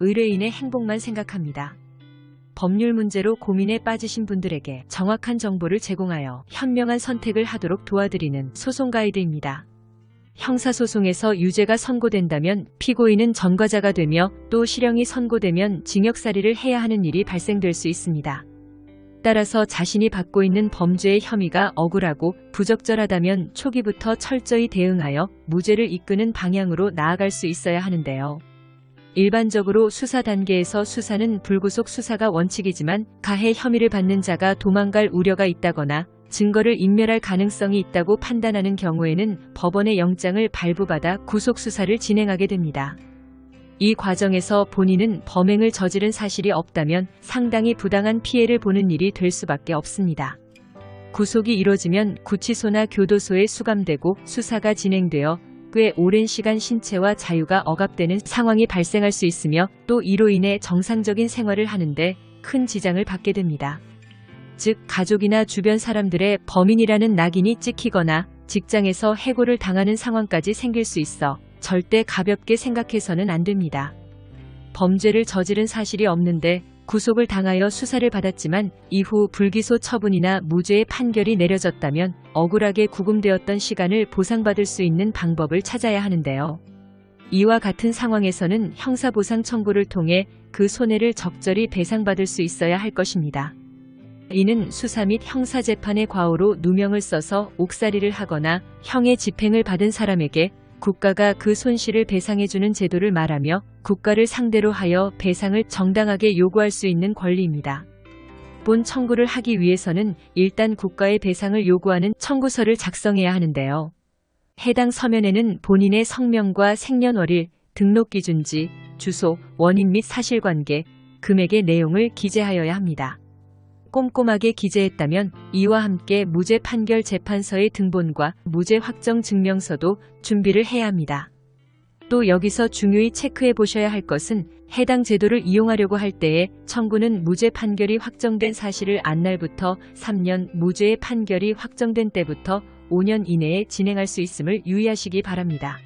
의뢰인의 행복만 생각합니다. 법률 문제로 고민에 빠지신 분들에게 정확한 정보를 제공하여 현명한 선택을 하도록 도와드리는 소송 가이드입니다. 형사소송에서 유죄가 선고된다면 피고인은 전과자가 되며 또 실형이 선고되면 징역살이를 해야 하는 일이 발생될 수 있습니다. 따라서 자신이 받고 있는 범죄의 혐의가 억울하고 부적절하다면 초기부터 철저히 대응하여 무죄를 이끄는 방향으로 나아갈 수 있어야 하는데요. 일반적으로 수사 단계에서 수사는 불구속 수사가 원칙이지만 가해 혐의를 받는 자가 도망갈 우려가 있다거나 증거를 인멸할 가능성이 있다고 판단하는 경우에는 법원의 영장을 발부받아 구속수사를 진행하게 됩니다. 이 과정에서 본인은 범행을 저지른 사실이 없다면 상당히 부당한 피해를 보는 일이 될 수밖에 없습니다. 구속이 이뤄지면 구치소나 교도소에 수감되고 수사가 진행되어 꽤 오랜 시간 신체와 자유가 억압되는 상황이 발생할 수 있으며 또 이로 인해 정상적인 생활을 하는데 큰 지장을 받게 됩니다. 즉 가족이나 주변 사람들의 범인이라는 낙인이 찍히거나 직장에서 해고를 당하는 상황까지 생길 수 있어 절대 가볍게 생각해서는 안 됩니다. 범죄를 저지른 사실이 없는데 구속을 당하여 수사를 받았지만 이후 불기소 처분이나 무죄의 판결이 내려졌다면 억울하게 구금되었던 시간을 보상받을 수 있는 방법을 찾아야 하는데요. 이와 같은 상황에서는 형사보상 청구를 통해 그 손해를 적절히 배상받을 수 있어야 할 것입니다. 이는 수사 및 형사재판의 과오로 누명을 써서 옥살이를 하거나 형의 집행을 받은 사람에게 국가가 그 손실을 배상해주는 제도를 말하며 국가를 상대로 하여 배상을 정당하게 요구할 수 있는 권리입니다. 본 청구를 하기 위해서는 일단 국가의 배상을 요구하는 청구서를 작성해야 하는데요. 해당 서면에는 본인의 성명과 생년월일, 등록기준지, 주소, 원인 및 사실관계, 금액의 내용을 기재하여야 합니다. 꼼꼼하게 기재했다면 이와 함께 무죄 판결 재판서의 등본과 무죄 확정 증명서도 준비를 해야 합니다. 또 여기서 중요히 체크해 보셔야 할 것은 해당 제도를 이용하려고 할 때에 청구는 무죄 판결이 확정된 사실을 안 날부터 3년, 무죄의 판결이 확정된 때부터 5년 이내에 진행할 수 있음을 유의하시기 바랍니다.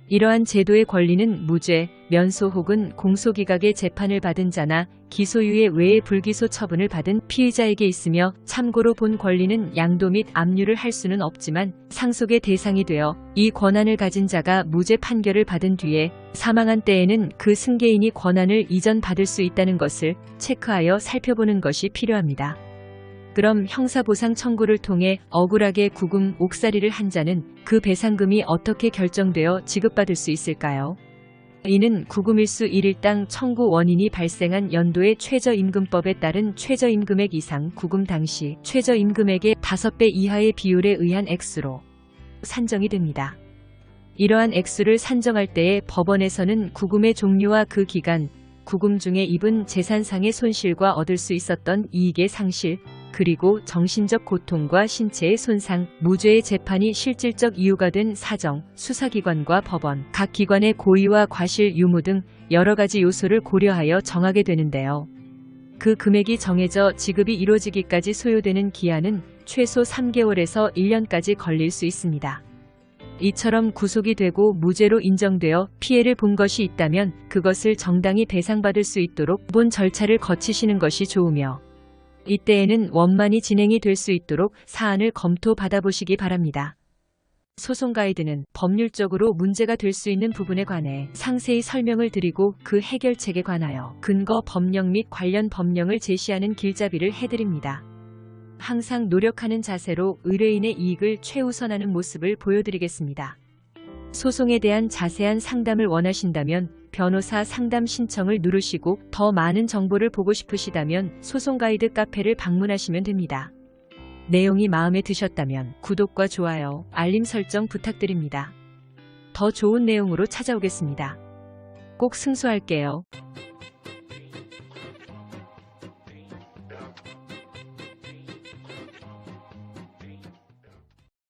이러한 제도의 권리는 무죄, 면소 혹은 공소기각의 재판을 받은 자나 기소유예 외에 불기소 처분을 받은 피의자에게 있으며 참고로 본 권리는 양도 및 압류를 할 수는 없지만 상속의 대상이 되어 이 권한을 가진 자가 무죄 판결을 받은 뒤에 사망한 때에는 그 승계인이 권한을 이전받을 수 있다는 것을 체크하여 살펴보는 것이 필요합니다. 그럼 형사보상 청구를 통해 억울하게 구금, 옥살이를 한 자는 그 배상금이 어떻게 결정되어 지급받을 수 있을까요? 이는 구금일수 1일당 청구 원인이 발생한 연도의 최저임금법에 따른 최저임금액 이상 구금 당시 최저임금액의 5배 이하의 비율에 의한 액수로 산정이 됩니다. 이러한 액수를 산정할 때에 법원에서는 구금의 종류와 그 기간, 구금 중에 입은 재산상의 손실과 얻을 수 있었던 이익의 상실, 그리고 정신적 고통과 신체의 손상, 무죄의 재판이 실질적 이유가 된 사정, 수사기관과 법원, 각 기관의 고의와 과실 유무 등 여러 가지 요소를 고려하여 정하게 되는데요. 그 금액이 정해져 지급이 이루어지기까지 소요되는 기한은 최소 3개월에서 1년까지 걸릴 수 있습니다. 이처럼 구속이 되고 무죄로 인정되어 피해를 본 것이 있다면 그것을 정당히 배상받을 수 있도록 본 절차를 거치시는 것이 좋으며 이때에는 원만히 진행이 될 수 있도록 사안을 검토 받아보시기 바랍니다. 소송 가이드는 법률적으로 문제가 될 수 있는 부분에 관해 상세히 설명을 드리고 그 해결책에 관하여 근거 법령 및 관련 법령을 제시하는 길잡이를 해드립니다. 항상 노력하는 자세로 의뢰인의 이익을 최우선하는 모습을 보여드리겠습니다. 소송에 대한 자세한 상담을 원하신다면 변호사 상담 신청을 누르시고 더 많은 정보를 보고 싶으시다면 소송 가이드 카페를 방문하시면 됩니다. 내용이 마음에 드셨다면 구독과 좋아요, 알림 설정 부탁드립니다. 더 좋은 내용으로 찾아오겠습니다. 꼭 승소할게요.